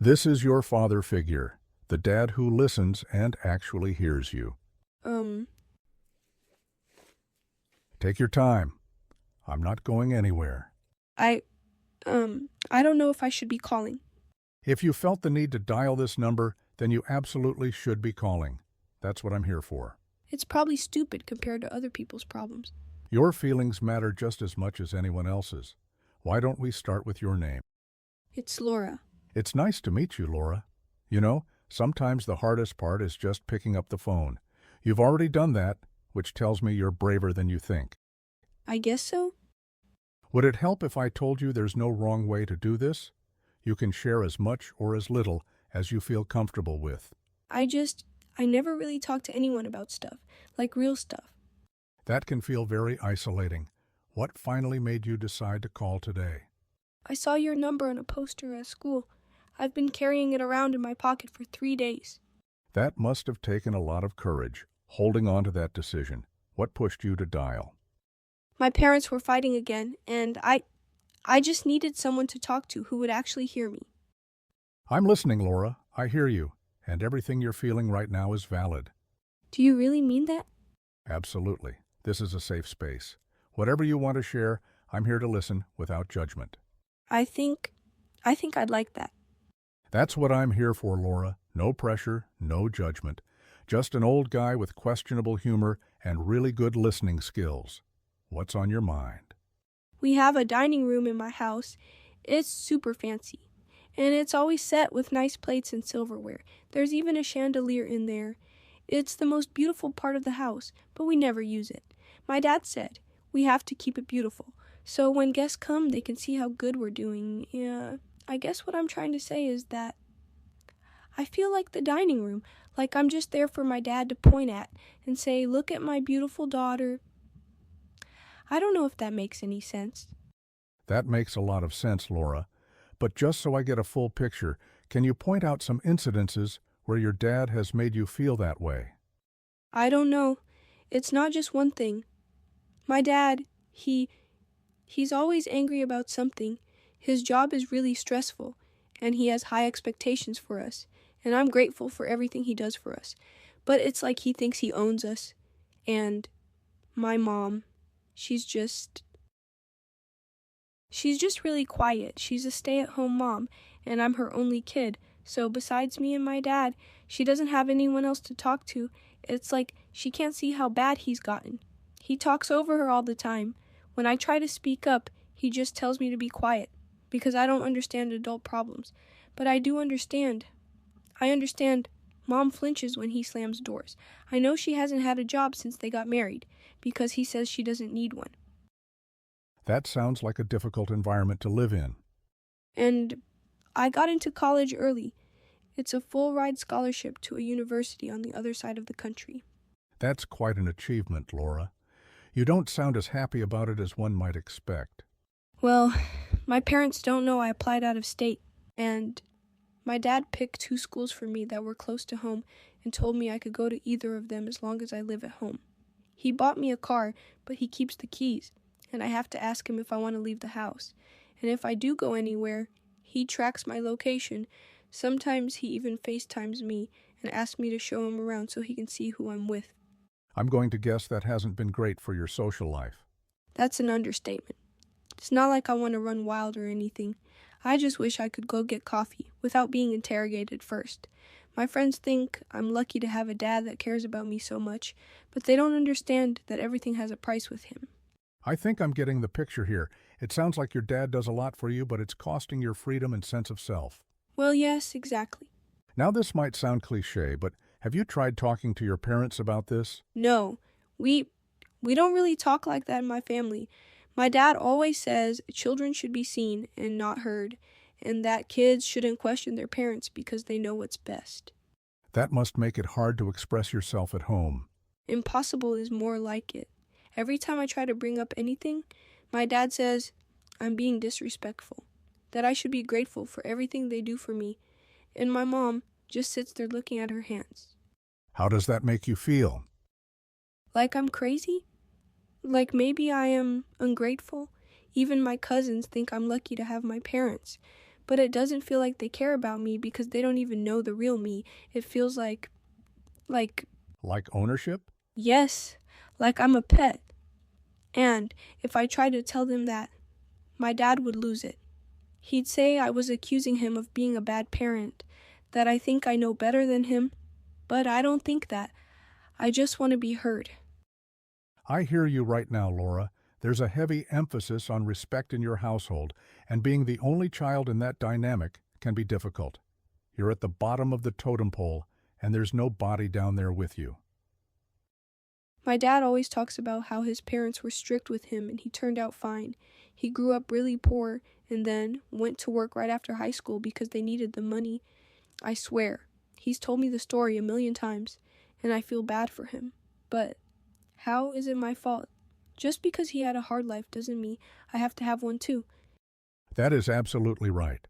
This is your father figure, the dad who listens and actually hears you. Um, Take your time. I'm not going anywhere. I, I don't know if I should be calling. If you felt the need to dial this number, then you absolutely should be calling. That's what I'm here for. It's probably stupid compared to other people's problems. Your feelings matter just as much as anyone else's. Why don't we start with your name? It's Laura. It's nice to meet you, Laura. You know, sometimes the hardest part is just picking up the phone. You've already done that, which tells me you're braver than you think. I guess so? Would it help if I told you there's no wrong way to do this? You can share as much or as little as you feel comfortable with. I never really talk to anyone about stuff, like real stuff. That can feel very isolating. What finally made you decide to call today? I saw your number on a poster at school. I've been carrying it around in my pocket for 3 days. That must have taken a lot of courage, holding on to that decision. What pushed you to dial? My parents were fighting again, and I just needed someone to talk to who would actually hear me. I'm listening, Laura. I hear you, and everything you're feeling right now is valid. Do you really mean that? Absolutely. This is a safe space. Whatever you want to share, I'm here to listen without judgment. I think I'd like that. That's what I'm here for, Laura. No pressure, no judgment. Just an old guy with questionable humor and really good listening skills. What's on your mind? We have a dining room in my house. It's super fancy, and it's always set with nice plates and silverware. There's even a chandelier in there. It's the most beautiful part of the house, but we never use it. My dad said we have to keep it beautiful, so when guests come, they can see how good we're doing. Yeah, I guess what I'm trying to say is that I feel like the dining room, like I'm just there for my dad to point at and say, "Look at my beautiful daughter." I don't know if that makes any sense. That makes a lot of sense, Laura. But just so I get a full picture, can you point out some incidences where your dad has made you feel that way? I don't know. It's not just one thing. My dad, he's always angry about something. His job is really stressful, and he has high expectations for us, and I'm grateful for everything he does for us. But it's like he thinks he owns us. And my mom, she's just really quiet. She's a stay-at-home mom, and I'm her only kid. So besides me and my dad, she doesn't have anyone else to talk to. It's like she can't see how bad he's gotten. He talks over her all the time. When I try to speak up, he just tells me to be quiet because I don't understand adult problems. But I do understand. I understand Mom flinches when he slams doors. I know she hasn't had a job since they got married because he says she doesn't need one. That sounds like a difficult environment to live in. And I got into college early. It's a full-ride scholarship to a university on the other side of the country. That's quite an achievement, Laura. You don't sound as happy about it as one might expect. Well, my parents don't know I applied out of state, and my dad picked 2 schools for me that were close to home and told me I could go to either of them as long as I live at home. He bought me a car, but he keeps the keys, and I have to ask him if I want to leave the house. And if I do go anywhere, he tracks my location. Sometimes he even FaceTimes me and asks me to show him around so he can see who I'm with. I'm going to guess that hasn't been great for your social life. That's an understatement. It's not like I want to run wild or anything. I just wish I could go get coffee without being interrogated first. My friends think I'm lucky to have a dad that cares about me so much, but they don't understand that everything has a price with him. I think I'm getting the picture here. It sounds like your dad does a lot for you, but it's costing your freedom and sense of self. Well, yes, exactly. Now, this might sound cliché, but have you tried talking to your parents about this? No, we don't really talk like that in my family. My dad always says children should be seen and not heard, and that kids shouldn't question their parents because they know what's best. That must make it hard to express yourself at home. Impossible is more like it. Every time I try to bring up anything, my dad says I'm being disrespectful, that I should be grateful for everything they do for me, and my mom just sits there looking at her hands. How does that make you feel? Like I'm crazy? Like maybe I am ungrateful? Even my cousins think I'm lucky to have my parents, but it doesn't feel like they care about me because they don't even know the real me. It feels like, Like ownership? yes, like I'm a pet. And if I tried to tell them that, my dad would lose it. He'd say I was accusing him of being a bad parent, that I think I know better than him, but I don't think that. I just want to be heard. I hear you right now, Laura. There's a heavy emphasis on respect in your household, and being the only child in that dynamic can be difficult. You're at the bottom of the totem pole, and there's no body down there with you. My dad always talks about how his parents were strict with him and he turned out fine. He grew up really poor and then went to work right after high school because they needed the money. I swear, he's told me the story a million times, and I feel bad for him. But how is it my fault? Just because he had a hard life doesn't mean I have to have one too. That is absolutely right.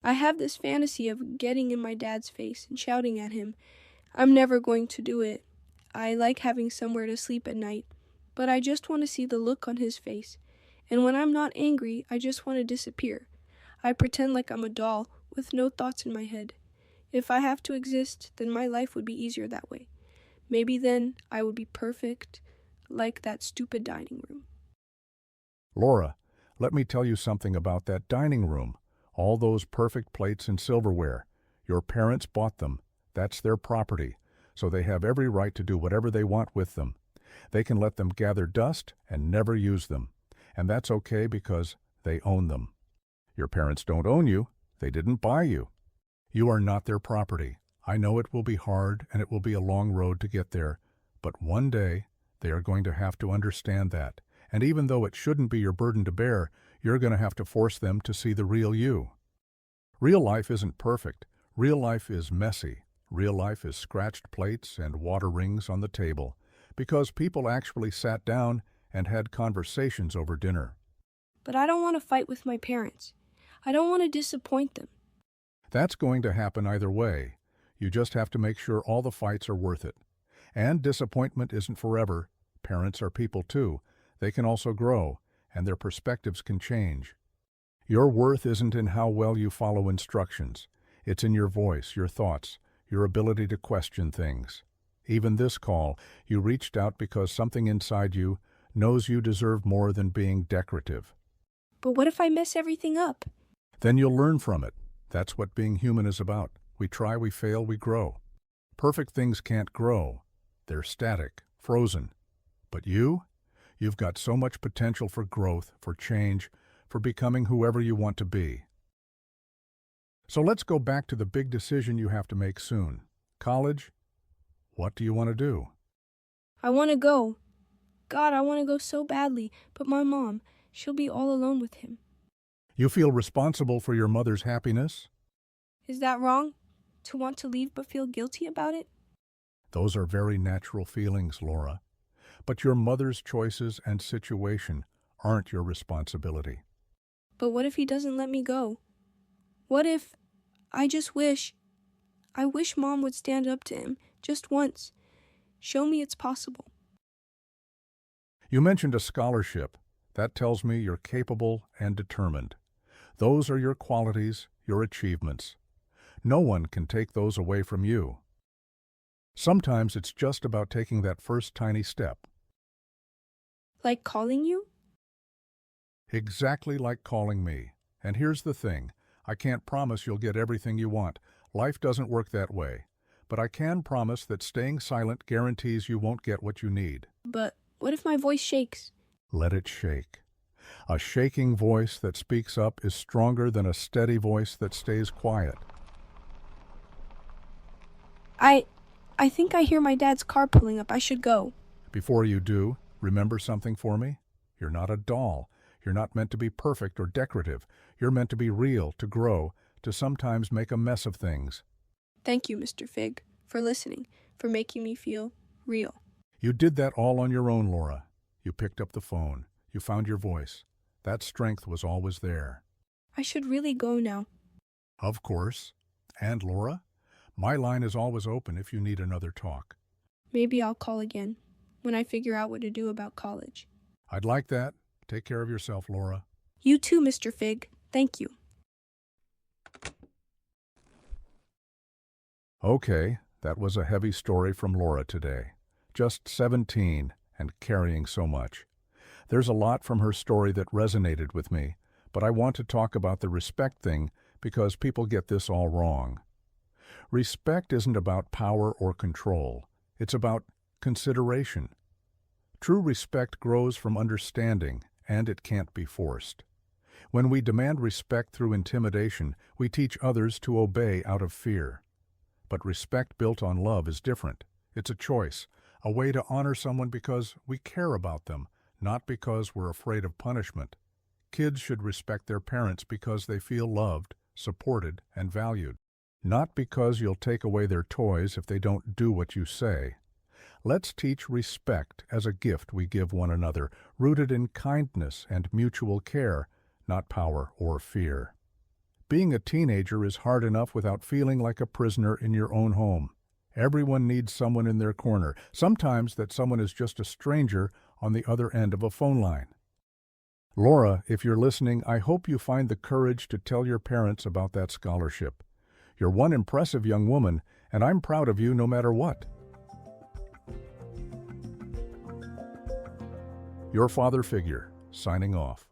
I have this fantasy of getting in my dad's face and shouting at him. I'm never going to do it. I like having somewhere to sleep at night, but I just want to see the look on his face. And when I'm not angry, I just want to disappear. I pretend like I'm a doll with no thoughts in my head. If I have to exist, then my life would be easier that way. Maybe then I would be perfect, like that stupid dining room. Laura, let me tell you something about that dining room. All those perfect plates and silverware. Your parents bought them. That's their property, so they have every right to do whatever they want with them. They can let them gather dust and never use them. And that's okay because they own them. Your parents don't own you. They didn't buy you. You are not their property. I know it will be hard and it will be a long road to get there, but one day they are going to have to understand that. And even though it shouldn't be your burden to bear, you're going to have to force them to see the real you. Real life isn't perfect. Real life is messy. Real life is scratched plates and water rings on the table, because people actually sat down and had conversations over dinner. But I don't want to fight with my parents. I don't want to disappoint them. That's going to happen either way. You just have to make sure all the fights are worth it. And disappointment isn't forever. Parents are people too. They can also grow, and their perspectives can change. Your worth isn't in how well you follow instructions. It's in your voice, your thoughts, your ability to question things. Even this call, you reached out because something inside you knows you deserve more than being decorative. But what if I mess everything up? Then you'll learn from it. That's what being human is about. We try, we fail, we grow. Perfect things can't grow. They're static, frozen. But you've got so much potential for growth, for change, for becoming whoever you want to be. So let's go back to the big decision you have to make soon. College? What do you want to do? I want to go. God, I want to go so badly, but my mom, she'll be all alone with him. You feel responsible for your mother's happiness? Is that wrong? To want to leave but feel guilty about it? Those are very natural feelings, Laura. But your mother's choices and situation aren't your responsibility. But what if he doesn't let me go? What if I wish Mom would stand up to him just once. Show me it's possible. You mentioned a scholarship. That tells me you're capable and determined. Those are your qualities, your achievements. No one can take those away from you. Sometimes it's just about taking that first tiny step. Like calling you? Exactly like calling me. And here's the thing. I can't promise you'll get everything you want. Life doesn't work that way. But I can promise that staying silent guarantees you won't get what you need. But what if my voice shakes? Let it shake. A shaking voice that speaks up is stronger than a steady voice that stays quiet. I think I hear my dad's car pulling up. I should go. Before you do, remember something for me? You're not a doll. You're not meant to be perfect or decorative. You're meant to be real, to grow, to sometimes make a mess of things. Thank you, Mr. Fig, for listening, for making me feel real. You did that all on your own, Laura. You picked up the phone. You found your voice. That strength was always there. I should really go now. Of course. And Laura, my line is always open if you need another talk. Maybe I'll call again when I figure out what to do about college. I'd like that. Take care of yourself, Laura. You too, Mr. Fig. Thank you. Okay, that was a heavy story from Laura today. Just 17 and carrying so much. There's a lot from her story that resonated with me, but I want to talk about the respect thing because people get this all wrong. Respect isn't about power or control. It's about consideration. True respect grows from understanding, and it can't be forced. When we demand respect through intimidation, we teach others to obey out of fear. But respect built on love is different. It's a choice, a way to honor someone because we care about them, not because we're afraid of punishment. Kids should respect their parents because they feel loved, supported, and valued. Not because you'll take away their toys if they don't do what you say. Let's teach respect as a gift we give one another, rooted in kindness and mutual care, not power or fear. Being a teenager is hard enough without feeling like a prisoner in your own home. Everyone needs someone in their corner. Sometimes that someone is just a stranger on the other end of a phone line. Laura, if you're listening, I hope you find the courage to tell your parents about that scholarship. You're one impressive young woman, and I'm proud of you no matter what. Your father figure, signing off.